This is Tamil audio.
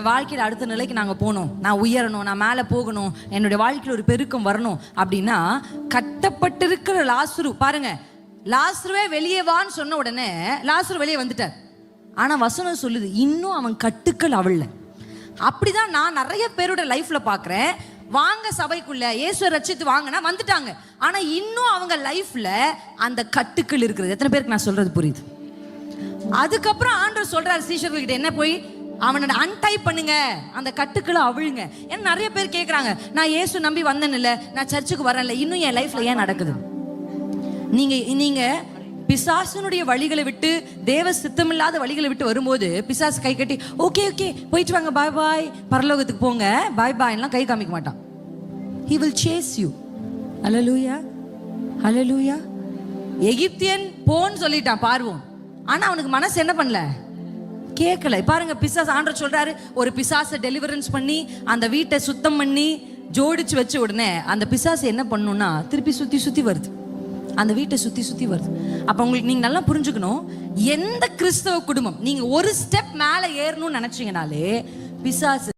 வாழ்க்கையில் அடுத்த நிலைக்கு நாங்கள் போகணும், நான் உயரணும், நான் மேலே போகணும், என்னுடைய வாழ்க்கையில் ஒரு பெருக்கம் வரணும் அப்படின்னா கட்டப்பட்டிருக்கிற லாசரு பாருங்க, லாசருவே வெளியே வான்னு சொன்ன உடனே லாசரு வெளியே வந்துட்டார். ஆனால் வசனம் சொல்லுது இன்னும் அவன் கட்டுக்கள் அவிழல. அப்படிதான் நான் நிறைய பேரோட லைஃப்ல பார்க்குறேன். வாங்க சபைக்குள்ள இயேசுவை ரட்சித்து வாங்கினா வந்துட்டாங்க, ஆனா இன்னும் அவங்க லைஃப்ல அந்த கட்டுக்கள் இருக்கிறது. எத்தனை பேருக்கு நான் சொல்றது புரியுது? அதுக்கப்புறம் ஆண்டவர் சொல்றாரு சீஷர்கள்கிட்ட, என்ன போய் அவனை அன்டைப் பண்ணுங்க, அந்த கட்டுக்களை அவிழுங்க. ஏன்னா நிறைய பேர் கேட்குறாங்க, நான் இயேசு நம்பி வந்தேன் இல்லை, நான் சர்ச்சுக்கு வரேன்ல, இன்னும் என் லைஃப்ல ஏன் நடக்குது? நீங்க பிசாசனுடைய வழிகளை விட்டு தேவ சித்தமில்லாத வழிகளை விட்டு வரும்போது பிசாசு கை கட்டி ஓகே ஓகே போயிட்டு வாங்க, பாய் பாய், பரலோகத்துக்கு போங்க, பாய் பாய்லாம் கை காமிக்க மாட்டான். He will chase you. ஹல்லேலூயா ஹல்லேலூயா. எகிப்தியன் போன்னு சொல்லிட்டான் பார்வோன், ஆனா அவனுக்கு மனசு என்ன பண்ணல, கேட்கல. பாருங்க பிசாசு, ஆண்டவர் சொல்றாரு ஒரு பிசாசை டெலிவரன்ஸ் பண்ணி அந்த வீட்டை சுத்தம் பண்ணி ஜோடிச்சு வச்ச உடனே அந்த பிசாசு என்ன பண்ணுன்னா திருப்பி சுத்தி சுத்தி வருது, அந்த வீட்டை சுத்தி சுத்தி வருது. அப்ப உங்களுக்கு நீங்க நல்லா புரிஞ்சுக்கணும், எந்த கிறிஸ்தவ குடும்பம் நீங்க ஒரு ஸ்டெப் மேல ஏறணும்னு நினைச்சீங்கனாலே பிசாசு